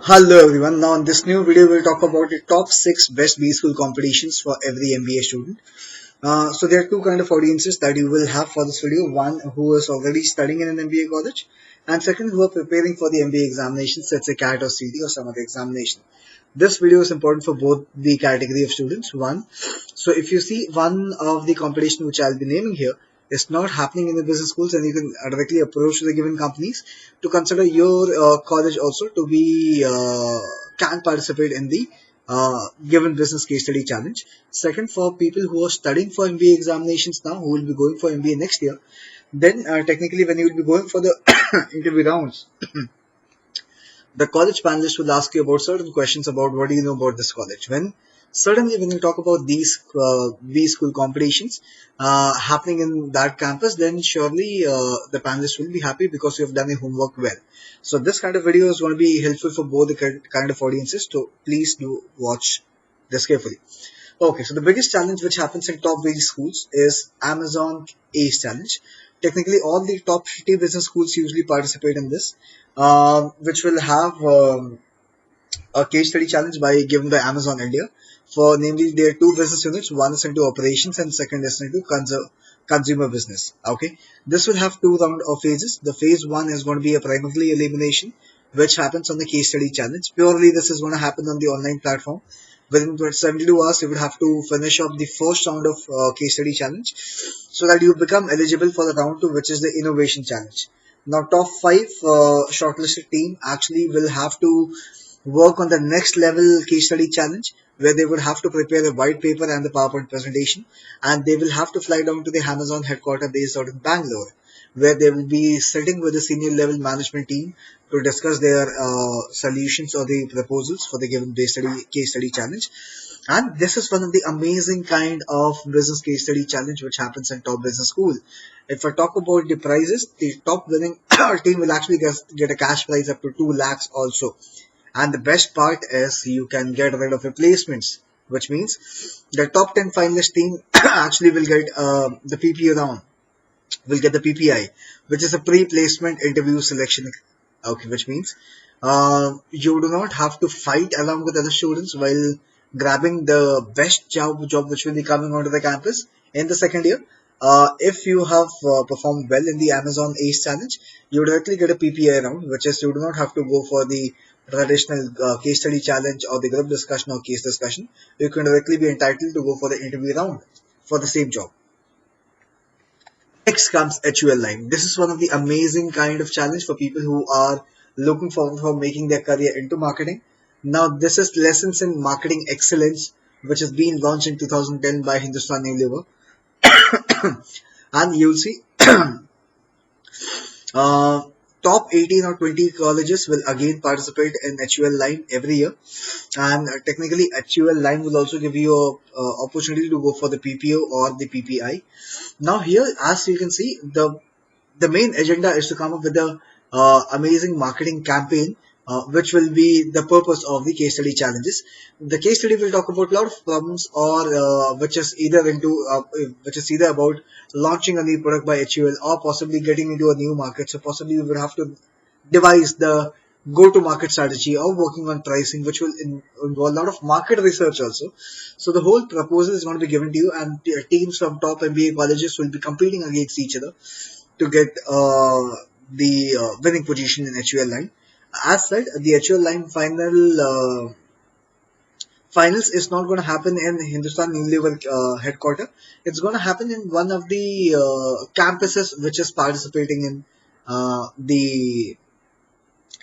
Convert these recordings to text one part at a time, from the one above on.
Hello everyone. Now in this new video we'll talk about the top 6 best B school competitions for every MBA student. So there are two kind of audiences that you will have for this video. One who is already studying in an MBA college, and second who are preparing for the MBA examinations, let's say CAT or CT or some other examination. This video is important for both the category of students. So if you see one of the competition which I'll be naming here is not happening in the business schools, and you can directly approach the given companies to consider your college also to be can participate in the given business case study challenge. Second, for people who are studying for MBA examinations now, who will be going for MBA next year, then technically when you will be going for the interview rounds, the college panelist will ask you about certain questions about what do you know about this college. When you talk about these B school competitions happening in that campus, then surely the panelists will be happy because you have done your homework well. So this kind of video is going to be helpful for both the kind of audiences. So please do watch this carefully. Okay, so the biggest challenge which happens in top business schools is Amazon ACE Challenge. Technically, all the top 50 business schools usually participate in this, which will have a case study challenge given by Amazon India for namely their two business units. One is into operations and second is into consumer business. Okay, this will have two round of phases. The phase one is going to be a primarily elimination, which happens on the case study challenge. Purely, this is going to happen on the online platform. Within 72 hours, you would have to finish up the first round of case study challenge so that you become eligible for the round two, which is the innovation challenge. Now, top five shortlisted team actually will have to work on the next level case study challenge where they would have to prepare a white paper and the PowerPoint presentation, and they will have to fly down to the Amazon headquarters based out in Bangalore, where they will be sitting with the senior level management team to discuss their solutions or the proposals for the given case study challenge. And this is one of the amazing kind of business case study challenge which happens in top business school. If I talk about the prizes, the top winning team will actually get a cash prize up to 2 lakhs also. And the best part is you can get rid of replacements, which means the top 10 finalist team actually will get the PPO round, will get the PPI, which is a pre-placement interview selection. Okay, which means you do not have to fight along with other students while grabbing the best job which will be coming onto the campus in the second year. If you have performed well in the Amazon ACE challenge, you directly get a PPI round, which is you do not have to go for the traditional case study challenge or the group discussion or case discussion. You can directly be entitled to go for the interview round for the same job. Next comes HUL line. This is one of the amazing kind of challenge for people who are looking forward for making their career into marketing. Now, this is lessons in marketing excellence, which has been launched in 2010 by Hindustan Unilever, and you'll see uh, top 18 or 20 colleges will again participate in HUL line every year, and technically HUL line will also give you a opportunity to go for the PPO or the PPI. Now here, as you can see, the main agenda is to come up with a amazing marketing campaign, which will be the purpose of the case study challenges. The case study will talk about a lot of problems, or which is either about launching a new product by HUL or possibly getting into a new market. So possibly you would have to devise the go-to-market strategy or working on pricing, which will involve a lot of market research also. So the whole proposal is going to be given to you, and teams from top MBA colleges will be competing against each other to get the winning position in HUL line. As said, the HUL line finals is not going to happen in Hindustan Unilever headquarter. It's going to happen in one of the campuses which is participating uh, the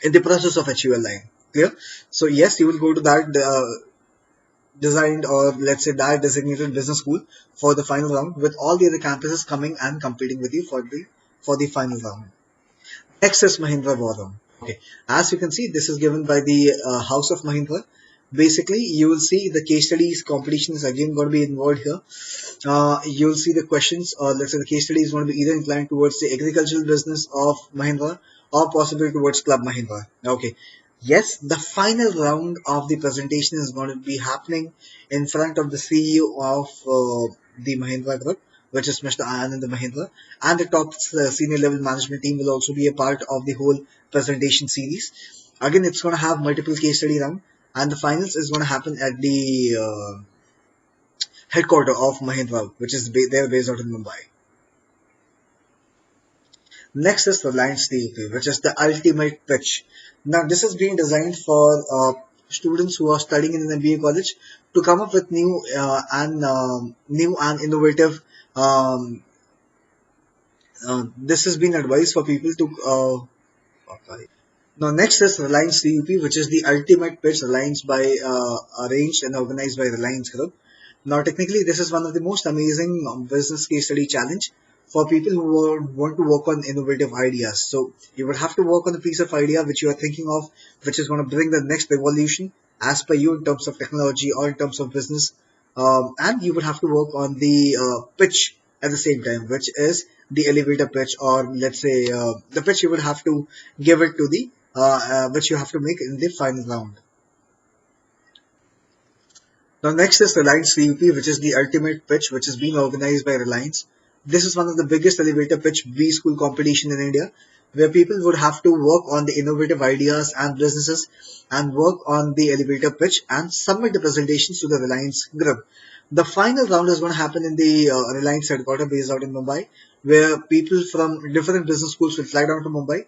in the process of HUL line. Clear? So yes, you will go to that designed, or let's say that designated business school for the final round, with all the other campuses coming and competing with you for the final round. Next is Mahindra War Room. Okay, as you can see, this is given by the House of Mahindra. Basically, you will see the case studies competition is again going to be involved here. You'll see the questions, or let's say the case study is going to be either inclined towards the agricultural business of Mahindra or possibly towards Club Mahindra. Okay. Yes, the final round of the presentation is going to be happening in front of the CEO of the Mahindra Group, which is Mr. Anand Mahindra, and the top senior level management team will also be a part of the whole presentation series. Again, it's going to have multiple case study round, and the finals is going to happen at the headquarter of Mahindra, which is they're based out in Mumbai. Next is Reliance TUP, which is the ultimate pitch. Now, this is being designed for students who are studying in an MBA college to come up with new and innovative. Um, this has been advised for people to. Sorry. Now, next is Reliance TUP, which is the ultimate pitch Reliance by arranged and organized by Reliance Group. Now, technically, this is one of the most amazing business case study challenge for people who want to work on innovative ideas. So, you would have to work on a piece of idea which you are thinking of, which is going to bring the next revolution as per you in terms of technology or in terms of business. And you would have to work on the pitch at the same time, which is the elevator pitch, or let's say the pitch you would have to give it to the which you have to make in the final round. Now, next is Reliance CUP, which is the ultimate pitch, which is being organized by Reliance. This is one of the biggest elevator pitch B school competition in India, where people would have to work on the innovative ideas and businesses and work on the elevator pitch and submit the presentations to the Reliance group. The final round is going to happen in the Reliance headquarters based out in Mumbai, where people from different business schools will fly down to Mumbai,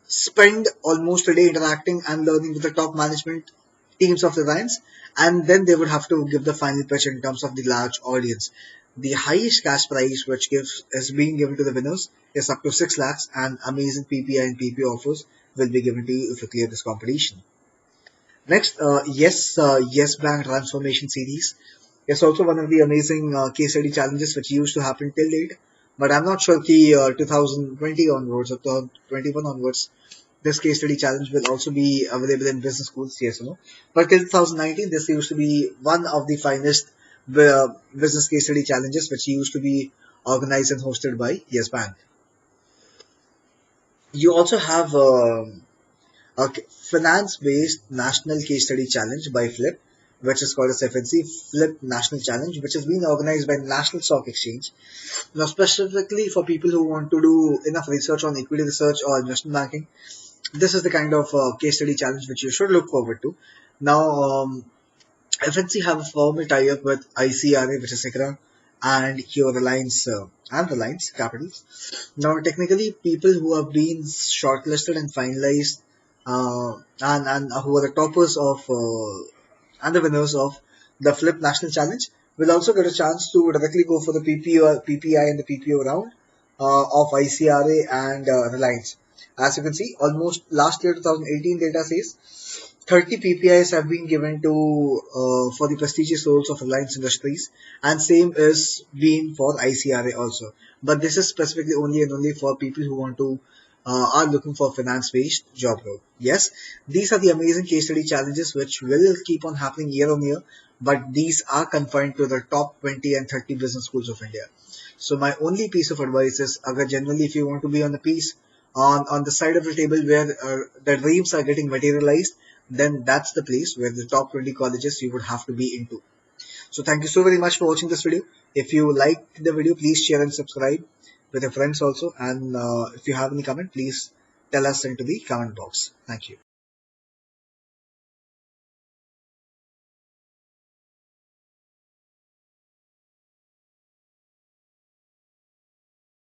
spend almost a day interacting and learning with the top management teams of Reliance, and then they would have to give the final pitch in terms of the large audience. The highest cash prize which gives is being given to the winners is up to 6 lakhs, and amazing PPI and PP offers will be given to you if you clear this competition. Next, Yes Bank Transformation Series is also one of the amazing case study challenges which used to happen till date. But I'm not sure the 2020 onwards or 2021 onwards, this case study challenge will also be available in business schools, yes or no. But till 2019, this used to be one of the finest business case study challenges which used to be organized and hosted by Yes Bank. You also have a finance-based national case study challenge by Flip, which is called as FNC Flip National Challenge, which is being organized by National Stock Exchange. Now, specifically for people who want to do enough research on equity research or investment banking, this is the kind of case study challenge which you should look forward to. Now, FNC have a formal tie-up with ICRA, which is ICRA, and your Reliance Capitals. Now, technically, people who have been shortlisted and finalized, and who are the toppers of and the winners of the Flip National Challenge will also get a chance to directly go for the PPI and the PPO round of ICRA and Reliance. As you can see, almost last year 2018 data says 30 PPIs have been given to for the prestigious roles of Reliance Industries, and same is being for ICRA also. But this is specifically only and only for people who want to are looking for finance-based job role. Yes, these are the amazing case study challenges which will keep on happening year on year, but these are confined to the top 20 and 30 business schools of India. So my only piece of advice is, generally if you want to be on the piece on the side of the table where the dreams are getting materialized, then that's the place where the top 20 colleges you would have to be into. So thank you so very much for watching this video. If you liked the video, please share and subscribe with your friends also. And if you have any comment, please tell us into the comment box. Thank you.